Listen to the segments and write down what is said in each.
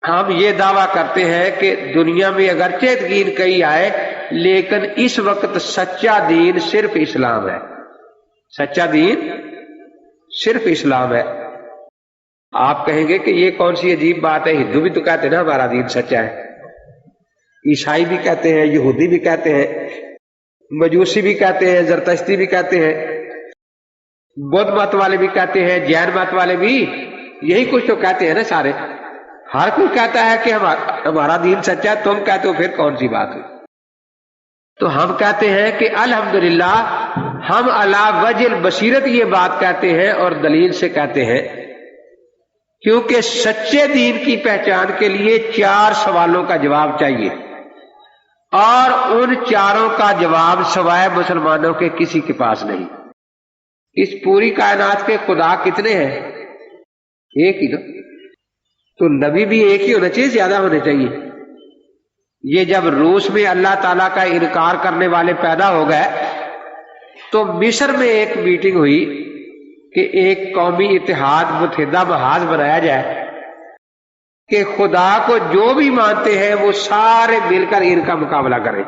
ہم یہ دعویٰ کرتے ہیں کہ دنیا میں اگرچہ دین کئی آئے لیکن اس وقت سچا دین صرف اسلام ہے، سچا دین صرف اسلام ہے۔ آپ کہیں گے کہ یہ کون سی عجیب بات ہے، ہندو بھی تو کہتے ہیں نا ہمارا دین سچا ہے، عیسائی بھی کہتے ہیں، یہودی بھی کہتے ہیں، مجوسی بھی کہتے ہیں، زرتشتی بھی کہتے ہیں، بدھ مت والے بھی کہتے ہیں، جین مت والے بھی یہی کچھ تو کہتے ہیں نا سارے۔ ہر کوئی کہتا ہے کہ ہمارا دین سچا ہے، تم کہتے ہو پھر کون سی بات ہے؟ تو ہم کہتے ہیں کہ الحمدللہ ہم علی وجہ البصیرت یہ بات کہتے ہیں اور دلیل سے کہتے ہیں، کیونکہ سچے دین کی پہچان کے لیے 4 سوالوں کا جواب چاہیے، اور ان 4 کا جواب سوائے مسلمانوں کے کسی کے پاس نہیں۔ اس پوری کائنات کے خدا کتنے ہیں؟ ایک ہی نا، تو نبی بھی ایک ہی ہونا چاہیے، زیادہ ہونے چاہیے۔ یہ جب روس میں اللہ تعالیٰ کا انکار کرنے والے پیدا ہو گئے تو مصر میں ایک میٹنگ ہوئی کہ ایک قومی اتحاد متحدہ محاذ بنایا جائے کہ خدا کو جو بھی مانتے ہیں وہ سارے مل کر ان کا مقابلہ کریں۔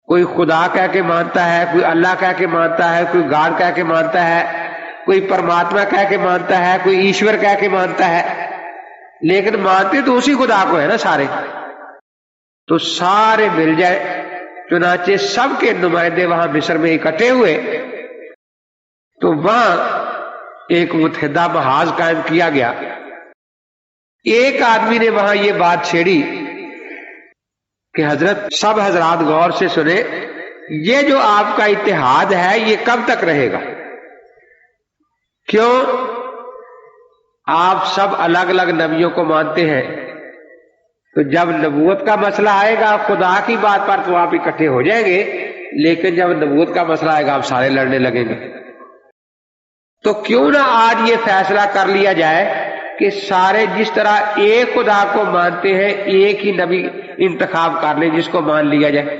کوئی خدا کہہ کے مانتا ہے، کوئی اللہ کہہ کے مانتا ہے، کوئی گاڈ کہہ کے مانتا ہے، کوئی پرماتما کہہ کے مانتا ہے، کوئی ایشور کہہ کے مانتا ہے، لیکن مانتے تو اسی خدا کو ہے نا سارے۔ تو سارے مل جائے، چنانچہ سب کے نمائندے وہاں مصر میں اکٹھے ہوئے، تو وہاں ایک متحدہ محاذ قائم کیا گیا۔ ایک آدمی نے وہاں یہ بات چھیڑی کہ حضرت سب حضرات غور سے سنے، یہ جو آپ کا اتحاد ہے یہ کب تک رہے گا؟ کیوں؟ آپ سب الگ الگ نبیوں کو مانتے ہیں، تو جب نبوت کا مسئلہ آئے گا خدا کی بات پر تو آپ اکٹھے ہو جائیں گے، لیکن جب نبوت کا مسئلہ آئے گا آپ سارے لڑنے لگیں گے۔ تو کیوں نہ آج یہ فیصلہ کر لیا جائے کہ سارے جس طرح ایک خدا کو مانتے ہیں ایک ہی نبی انتخاب کر لیں جس کو مان لیا جائے۔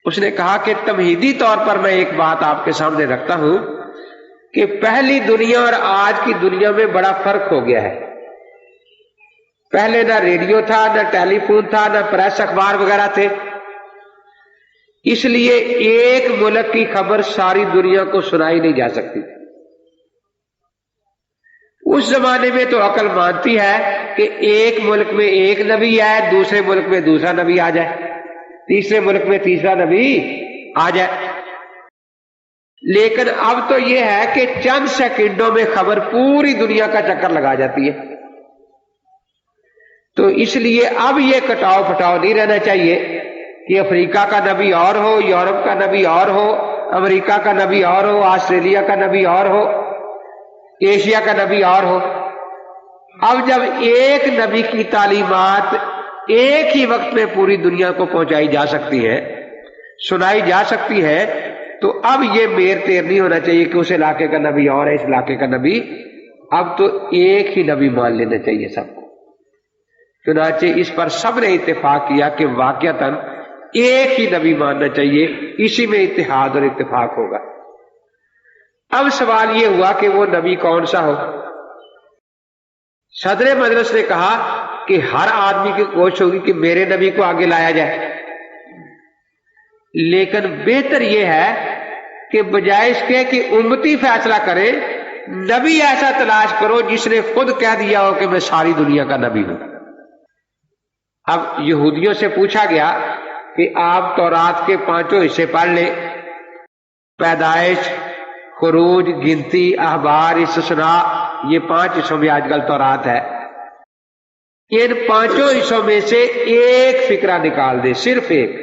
اس نے کہا کہ تمہیدی طور پر میں ایک بات آپ کے سامنے رکھتا ہوں کہ پہلی دنیا اور آج کی دنیا میں بڑا فرق ہو گیا ہے۔ پہلے نہ ریڈیو تھا، نہ ٹیلی فون تھا، نہ پریس اخبار وغیرہ تھے، اس لیے ایک ملک کی خبر ساری دنیا کو سنائی نہیں جا سکتی۔ اس زمانے میں تو عقل مانتی ہے کہ ایک ملک میں ایک نبی آئے، دوسرے ملک میں دوسرا نبی آ جائے، تیسرے ملک میں تیسرا نبی آ جائے، لیکن اب تو یہ ہے کہ چند سیکنڈوں میں خبر پوری دنیا کا چکر لگا جاتی ہے۔ تو اس لیے اب یہ کٹاؤ پھٹاؤ نہیں رہنا چاہیے کہ افریقہ کا نبی اور ہو، یورپ کا نبی اور ہو، امریکہ کا نبی اور ہو، آسٹریلیا کا نبی اور ہو، ایشیا کا نبی اور ہو۔ اب جب ایک نبی کی تعلیمات ایک ہی وقت میں پوری دنیا کو پہنچائی جا سکتی ہے، سنائی جا سکتی ہے، تو اب یہ میر تیر نہیں ہونا چاہیے کہ اس علاقے کا نبی اور ہے، اس علاقے کا نبی۔ اب تو ایک ہی نبی مان لینا چاہیے سب کو۔ چنانچہ اس پر سب نے اتفاق کیا کہ واقعتاً ایک ہی نبی ماننا چاہیے، اسی میں اتحاد اور اتفاق ہوگا۔ اب سوال یہ ہوا کہ وہ نبی کون سا ہو؟ صدر مجلس نے کہا کہ ہر آدمی کی کوشش ہوگی کہ میرے نبی کو آگے لایا جائے، لیکن بہتر یہ ہے کہ بجائے اس کے کہ امتی فیصلہ کرے، نبی ایسا تلاش کرو جس نے خود کہہ دیا ہو کہ میں ساری دنیا کا نبی ہوں۔ اب یہودیوں سے پوچھا گیا کہ آپ تورات کے 5 حصے پڑھ لیں، پیدائش، خروج، گنتی، احبار، استثناء، یہ 5 حصوں میں آج کل تورات ہے۔ ان 5 حصوں میں سے ایک فقرہ نکال دے، صرف ایک،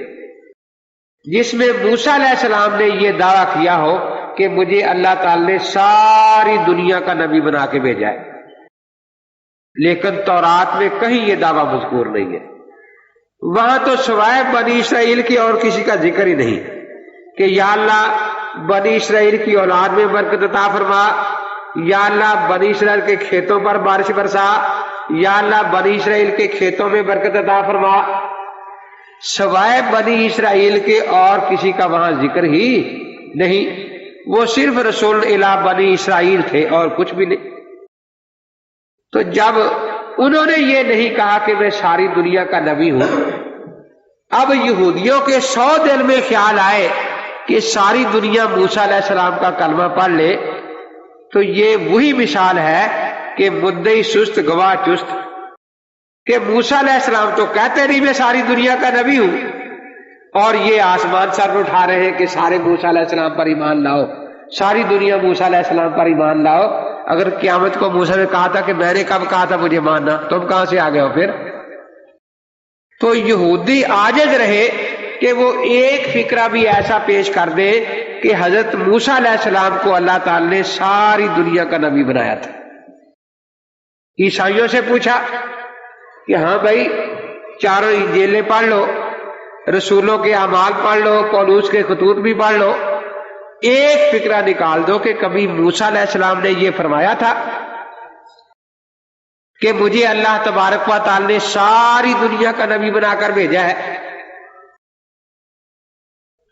جس میں موسیٰ علیہ السلام نے یہ دعویٰ کیا ہو کہ مجھے اللہ تعالی نے ساری دنیا کا نبی بنا کے بھیجا ہے، لیکن تورات میں کہیں یہ دعویٰ مذکور نہیں ہے۔ وہاں تو سوائے بنی اسرائیل کی اور کسی کا ذکر ہی نہیں کہ یا اللہ بنی اسرائیل کی اولاد میں برکت عطا فرما، یا اللہ بنی اسرائیل کے کھیتوں پر بارش برسا، یا اللہ بنی اسرائیل کے کھیتوں میں برکت عطا فرما۔ سوائے بنی اسرائیل کے اور کسی کا وہاں ذکر ہی نہیں، وہ صرف رسول الی بنی اسرائیل تھے اور کچھ بھی نہیں۔ تو جب उन्होंने ये नहीं कहा कि मैं सारी दुनिया का नबी हूं। अब यहूदियों के 100 दिल में ख्याल आए कि सारी दुनिया मूसा अलैहिस्सलाम का कलमा पढ़ ले, तो ये वही मिसाल है कि मुद्दई सुस्त गवाह चुस्त, कि मूसा अलैहिस्सलाम तो कहते नहीं मैं सारी दुनिया का नबी हूं, और ये आसमान सर उठा रहे हैं कि सारे मूसा अलैहिस्सलाम पर ईमान लाओ, सारी दुनिया मूसा अलैहिस्सलाम पर ईमान लाओ। अगर क़यामत को मूसा ने कहा था कि मैंने कब कहा था मुझे मानना, तुम कहां से आ गए हो फिर? तो यहूदी आजिज रहे कि वो एक फिक्रा भी ऐसा पेश कर दे कि हजरत मूसा अलैहिस्सलाम को अल्लाह ताला ने सारी दुनिया का नबी बनाया था। ईसाइयों से पूछा कि हाँ भाई, चारों इंजीलें पढ़ लो, रसूलों के अमाल पढ़ लो, पौलूस के खतूत भी पढ़ लो, एक फिक्रा निकाल दो कि कभी मूसा अलैहिस्सलाम ने यह फरमाया था कि मुझे अल्लाह तबारक व तआला ने सारी दुनिया का नबी बनाकर भेजा है।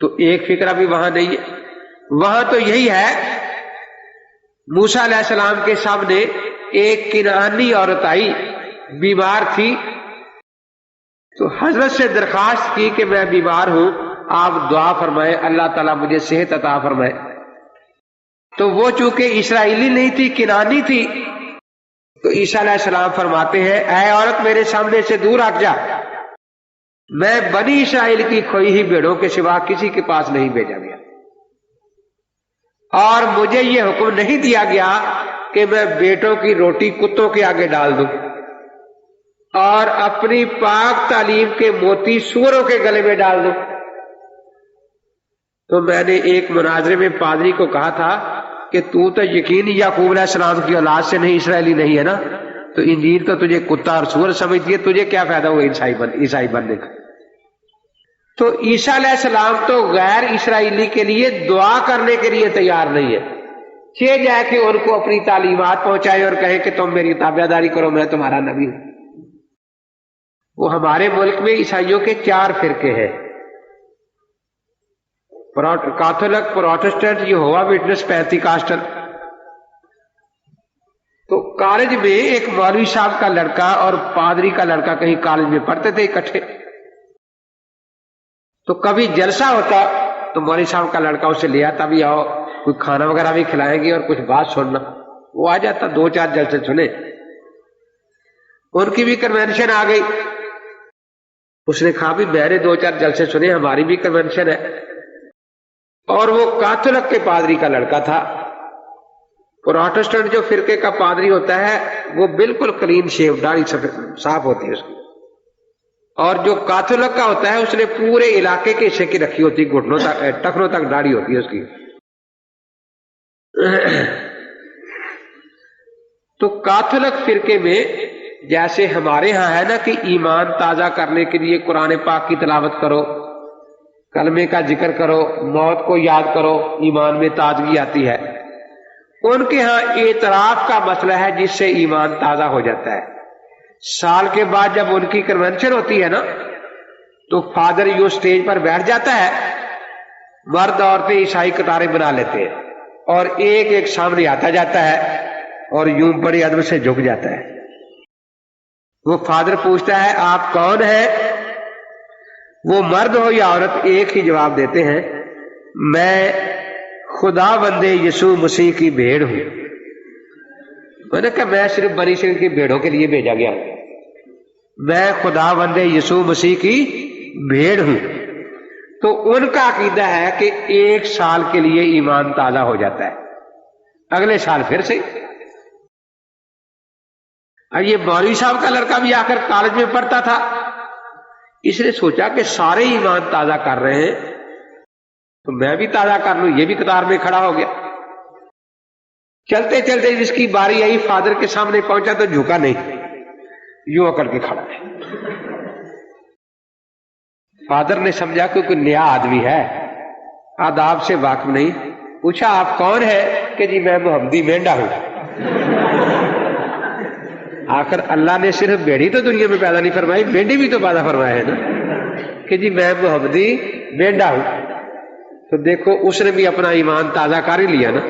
तो एक फिक्रा भी वहां नहीं है। वहां तो यही है, मूसा अलैहिस्सलाम के सामने एक किनानी औरत आई, बीमार थी, तो हजरत से दरखास्त की कि मैं बीमार हूं, आप दुआ फरमाए, अल्लाह ताला मुझे सेहत अता फरमाए। तो वो चूंकि इस्राएली नहीं थी, किनानी थी, तो ईसा अलैहिस्सलाम फरमाते हैं, ऐ औरत मेरे सामने से दूर हट जा, मैं बनी इस्राएल की खोई ही भेड़ों के सिवा किसी के पास नहीं भेजा गया, और मुझे ये हुक्म नहीं दिया गया कि मैं बेटों की रोटी कुत्तों के आगे डाल दूं और अपनी पाक तालीम के मोती सूअरों के गले में डाल दूं। तो मैंने एक मुनाजरे में पादरी को कहा था कि तू तो यकीन याकूब अलैहिस्सलाम की औलाद से नहीं, इसराइली नहीं है ना, तो इंजील तो तुझे कुत्ता और सूअर समझती है, तुझे क्या फायदा हुआ ईसाई बनने का? तो ईसा अलैहिस्सलाम तो गैर इसराइली के लिए दुआ करने के लिए तैयार नहीं है, चे जाके उनको अपनी तालीमात पहुंचाए और कहे कि तुम मेरी ताबेदारी करो, मैं तुम्हारा नबी हूं। वो हमारे मुल्क में ईसाइयों के 4 फिरके हैं, कैथोलिक, प्रोटेस्टेंट, यहोवा विटनेस, पेंटिकॉस्टल। तो कॉलेज में एक मौलवी साहब का लड़का और पादरी का लड़का कहीं कॉलेज में पढ़ते थे इकट्ठे, तो कभी जलसा होता तो मौलवी साहब का लड़का उसे ले आता, भी आओ कोई खाना वगैरह भी खिलाएंगे और कुछ बात सुनना। वो आ जाता, 2-4 जलसे सुने, उनकी भी कन्वेंशन आ गई। उसने कहा भी मैंने 2-4 जलसे सुने, हमारी भी कन्वेंशन है। और वो कैथोलिक के पादरी का लड़का था। प्रोटेस्टेंट जो फिरके का पादरी होता है वो बिल्कुल क्लीन शेव, दाढ़ी साफ होती है उसकी, और जो कैथोलिक का होता है उसने पूरे इलाके के हिस्से की रखी होती, घुटनों तक, टखनों तक दाढ़ी होती है उसकी। तो कैथोलिक फिरके में जैसे हमारे यहां है ना कि ईमान ताजा करने के लिए कुरान पाक की तिलावत करो, कलमे का जिक्र करो, मौत को याद करो, ईमान में ताजगी आती है, उनके यहां एतराफ का मसला है जिससे ईमान ताजा हो जाता है। साल के बाद जब उनकी कन्वेंशन होती है ना, तो फादर यूं स्टेज पर बैठ जाता है, मर्द औरतें ईसाई कतारें बना लेते हैं, और एक एक सामने आता जाता है और यूं बड़े अदब से झुक जाता है। वो फादर पूछता है आप कौन है? वो मर्द हो या औरत एक ही जवाब देते हैं, मैं खुदा बंदे यीशु मसीह की भेड़ हूं। मैंने कहा मैं सिर्फ बनी इसराइल की भेड़ों के लिए भेजा गया, मैं खुदा बंदे यीशु मसीह की भेड़ हूं। तो उनका अकीदा है कि 1 साल के लिए ईमान ताजा हो जाता है, अगले साल फिर से। और ये मौलवी साहब का लड़का भी आकर कॉलेज में पढ़ता था, इसने सोचा कि सारे ईमान ताजा कर रहे हैं तो मैं भी ताजा कर लूं, ये भी कतार में खड़ा हो गया। चलते चलते जिसकी बारी आई फादर के सामने पहुंचा तो झुका नहीं, यूं होकर के खड़ा है। फादर ने समझा कि कोई नया आदमी है, आदाब से वाकिफ नहीं, पूछा आप कौन है? कि जी मैं मोहम्मदी मेंढा हूं। आखिर अल्लाह ने सिर्फ भेड़ी तो दुनिया में पैदा नहीं फरमाई, मेंढी भी तो पैदा फरमाया है ना, कि जी मैं मोहम्मदी मेंढा हूं। तो देखो उसने भी अपना ईमान ताजा कर ही लिया ना।